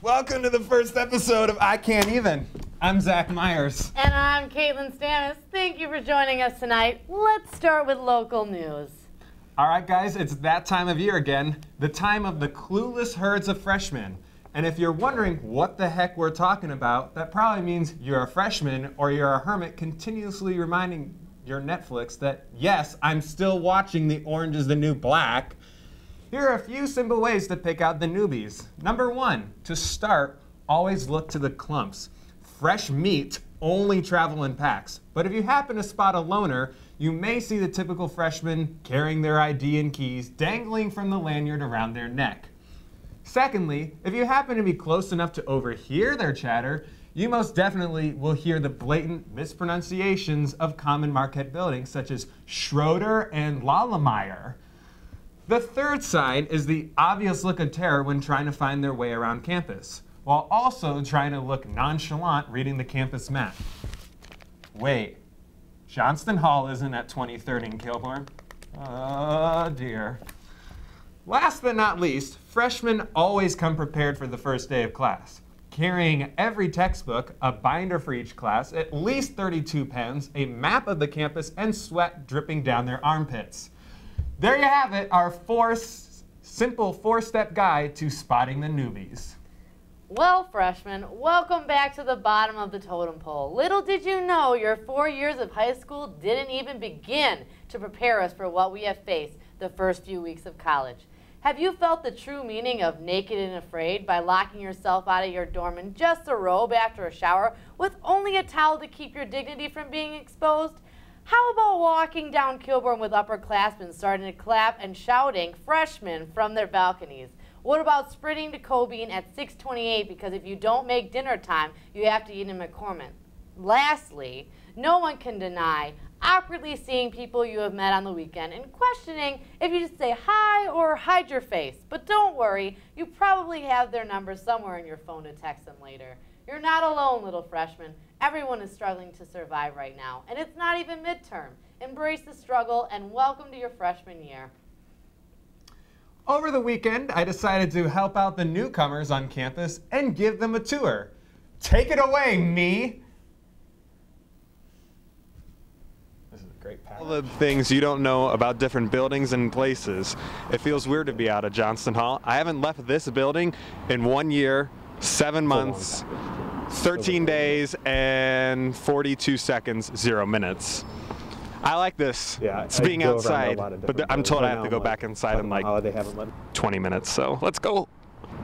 Welcome to the first episode of I Can't Even. I'm Zach Myers. And I'm Katelyn Stamas. Thank you for joining us tonight. Let's start with local news. All right, guys, it's that time of year again, the time of the clueless herds of freshmen. And if you're wondering what the heck we're talking about, that probably means you're a freshman or you're a hermit continuously reminding your Netflix that, yes, I'm still watching The Orange is the New Black. Here are a few simple ways to pick out the newbies. Number one, to start, always look to the clumps. Fresh meat only travel in packs, but if you happen to spot a loner, you may see the typical freshman carrying their ID and keys dangling from the lanyard around their neck. Secondly, if you happen to be close enough to overhear their chatter, you most definitely will hear the blatant mispronunciations of common Marquette buildings such as Schroeder and Lallemeyer. The third sign is the obvious look of terror when trying to find their way around campus, while also trying to look nonchalant reading the campus map. Wait, Johnston Hall isn't at 23rd and Kilbourne? Oh dear. Last but not least, freshmen always come prepared for the first day of class, carrying every textbook, a binder for each class, at least 32 pens, a map of the campus, and sweat dripping down their armpits. There you have it, our simple four-step guide to spotting the newbies. Well, freshmen, welcome back to the bottom of the totem pole. Little did you know your 4 years of high school didn't even begin to prepare us for what we have faced the first few weeks of college. Have you felt the true meaning of naked and afraid by locking yourself out of your dorm in just a robe after a shower with only a towel to keep your dignity from being exposed? How about walking down Kilbourne with upperclassmen starting to clap and shouting freshmen from their balconies? What about sprinting to Cobean at 6:28 because if you don't make dinner time, you have to eat in McCormick? Lastly, no one can deny awkwardly seeing people you have met on the weekend and questioning if you should say hi or hide your face. But don't worry, you probably have their number somewhere in your phone to text them later. You're not alone, little freshman. Everyone is struggling to survive right now, and it's not even midterm. Embrace the struggle, and welcome to your freshman year. Over the weekend, I decided to help out the newcomers on campus and give them a tour. Take it away, me! This is a great pattern. All the things you don't know about different buildings and places. It feels weird to be out of Johnston Hall. I haven't left this building in 1 year, 7 months, 13 days, and 42 seconds, 0 minutes. I like this. Yeah, it's being outside, but I'm told I have to go like, back inside in like they haven't let 20 minutes, so let's go.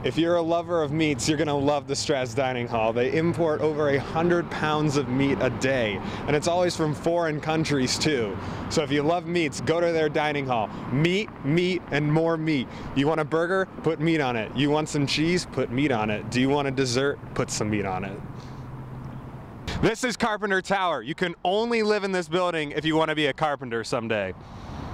If you're a lover of meats, you're gonna love the Strass Dining Hall. They import over 100 pounds of meat a day, and it's always from foreign countries too. So if you love meats, go to their dining hall. Meat, meat, and more meat. You want a burger? Put meat on it. You want some cheese? Put meat on it. Do you want a dessert? Put some meat on it. This is Carpenter Tower. You can only live in this building if you want to be a carpenter someday.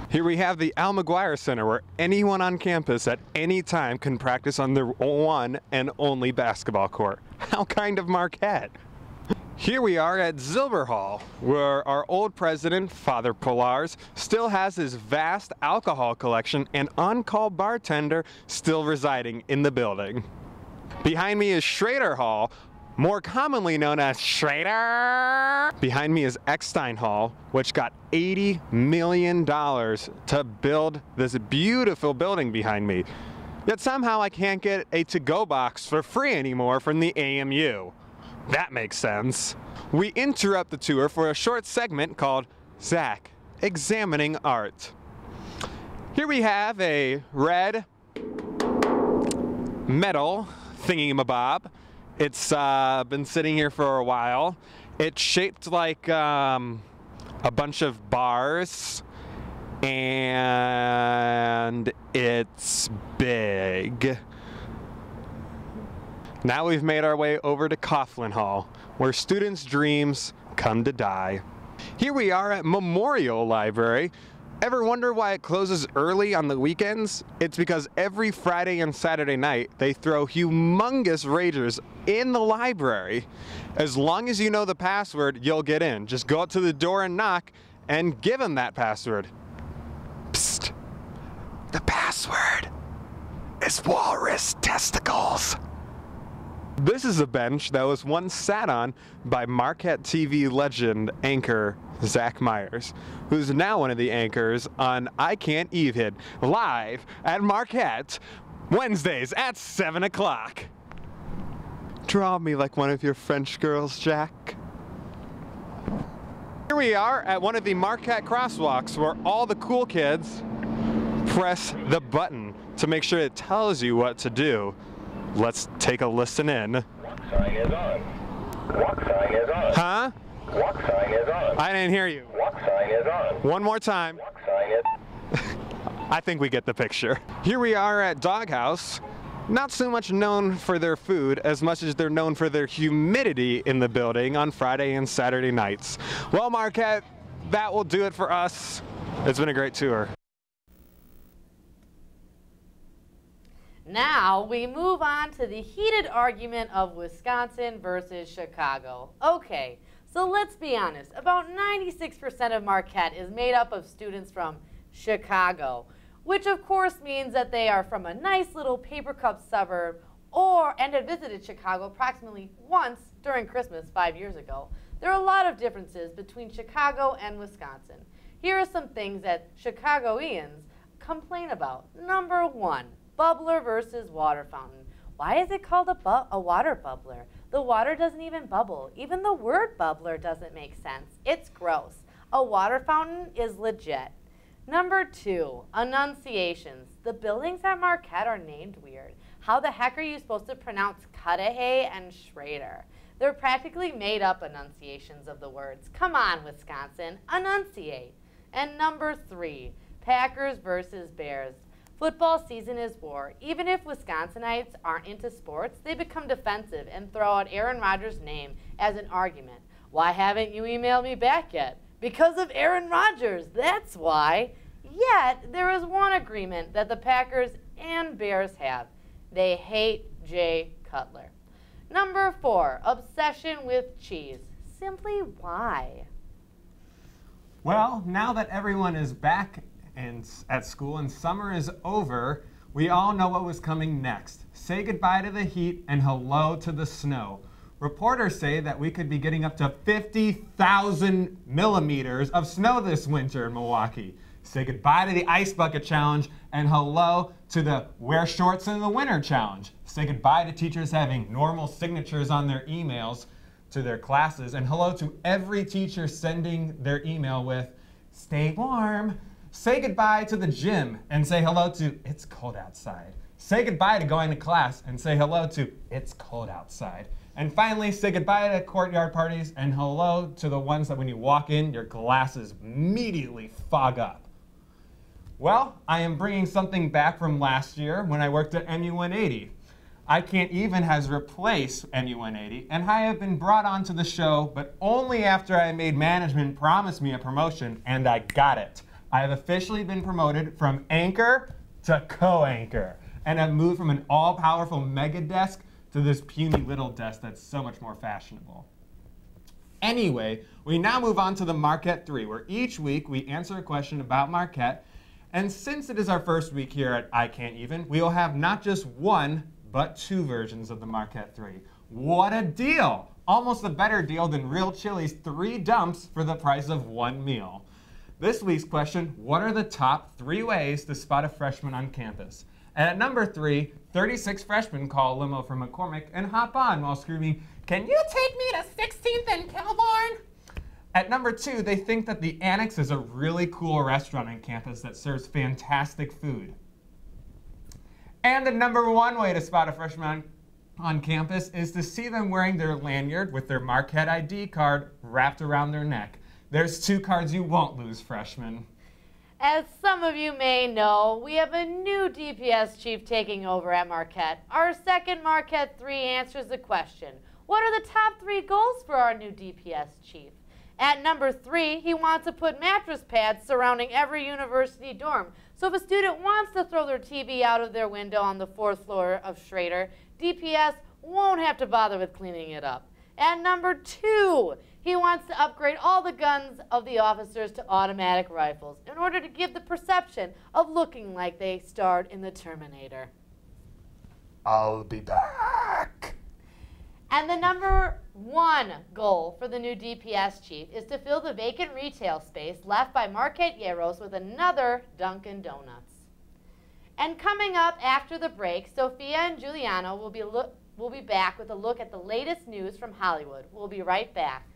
Here we have the Al McGuire Center, where anyone on campus at any time can practice on their one and only basketball court. How kind of Marquette. Here we are at Zilber Hall, where our old president, Father Polars, still has his vast alcohol collection and on-call bartender still residing in the building. Behind me is Schrader Hall, more commonly known as Schrader. Behind me is Eckstein Hall, which got $80 million to build this beautiful building behind me. Yet somehow I can't get a to-go box for free anymore from the AMU. That makes sense. We interrupt the tour for a short segment called Zach Examining Art. Here we have a red metal thingy-mabob. It's been sitting here for a while. It's shaped like a bunch of bars, and it's big. Now we've made our way over to Coughlin Hall, where students' dreams come to die. Here we are at Memorial Library. Ever wonder why it closes early on the weekends? It's because every Friday and Saturday night they throw humongous ragers in the library. As long as you know the password, you'll get in. Just go up to the door and knock and give them that password. Psst. The password is walrus testicles. This is a bench that was once sat on by Marquette TV legend anchor Zach Myers, who's now one of the anchors on I Can't Even, live at Marquette, Wednesdays at 7 o'clock. Draw me like one of your French girls, Jack. Here we are at one of the Marquette crosswalks where all the cool kids press the button to make sure it tells you what to do. Let's take a listen in. Walk sign is on. Walk sign is on. Huh? Walk sign is on. I didn't hear you. Walk sign is on. One more time. Walk sign is I think we get the picture. Here we are at Doghouse, not so much known for their food as much as they're known for their humidity in the building on Friday and Saturday nights. Well, Marquette, that will do it for us. It's been a great tour. Now we move on to the heated argument of Wisconsin versus Chicago. Okay, so let's be honest. About 96% of Marquette is made up of students from Chicago, which of course means that they are from a nice little paper cup suburb and had visited Chicago approximately once during Christmas 5 years ago. There are a lot of differences between Chicago and Wisconsin. Here are some things that Chicagoans complain about. Number one, bubbler versus water fountain. Why is it called a water bubbler? The water doesn't even bubble. Even the word bubbler doesn't make sense. It's gross. A water fountain is legit. Number two, enunciations. The buildings at Marquette are named weird. How the heck are you supposed to pronounce Cudahy and Schrader? They're practically made up enunciations of the words. Come on, Wisconsin, enunciate. And number three, Packers versus Bears. Football season is war. Even if Wisconsinites aren't into sports, they become defensive and throw out Aaron Rodgers' name as an argument. Why haven't you emailed me back yet? Because of Aaron Rodgers, that's why. Yet, there is one agreement that the Packers and Bears have. They hate Jay Cutler. Number four, obsession with cheese. Simply why? Well, now that everyone is back at school and summer is over, we all know what was coming next. Say goodbye to the heat and hello to the snow. Reporters say that we could be getting up to 50,000 millimeters of snow this winter in Milwaukee. Say goodbye to the ice bucket challenge and hello to the wear shorts in the winter challenge. Say goodbye to teachers having normal signatures on their emails to their classes, and hello to every teacher sending their email with stay warm. Say goodbye to the gym and say hello to it's cold outside. Say goodbye to going to class and say hello to it's cold outside. And finally, say goodbye to courtyard parties and hello to the ones that when you walk in, your glasses immediately fog up. Well, I am bringing something back from last year when I worked at MU 180. I Can't Even has replaced MU 180, and I have been brought onto the show, but only after I made management promise me a promotion, and I got it. I have officially been promoted from anchor to co-anchor, and have moved from an all-powerful mega desk to this puny little desk that's so much more fashionable. Anyway, we now move on to the Marquette 3, where each week we answer a question about Marquette, and since it is our first week here at I Can't Even, we will have not just one, but two versions of the Marquette 3. What a deal! Almost a better deal than Real Chili's 3 dumps for the price of 1 meal. This week's question, what are the top 3 ways to spot a freshman on campus? And at number 3, 36 freshmen call a limo from McCormick and hop on while screaming, "Can you take me to 16th and Kilbourne?" At number 2, they think that the Annex is a really cool restaurant on campus that serves fantastic food. And the number 1 way to spot a freshman on campus is to see them wearing their lanyard with their Marquette ID card wrapped around their neck. There's 2 cards you won't lose, freshmen. As some of you may know, we have a new DPS chief taking over at Marquette. Our second Marquette 3 answers the question, what are the top 3 goals for our new DPS chief? At number 3, he wants to put mattress pads surrounding every university dorm. So if a student wants to throw their TV out of their window on the 4th floor of Schrader, DPS won't have to bother with cleaning it up. At number 2, he wants to upgrade all the guns of the officers to automatic rifles in order to give the perception of looking like they starred in the Terminator. I'll be back. And the #1 goal for the new DPS chief is to fill the vacant retail space left by Marquette with another Dunkin' Donuts. And coming up after the break, Sophia and Giuliano will be back with a look at the latest news from Hollywood. We'll be right back.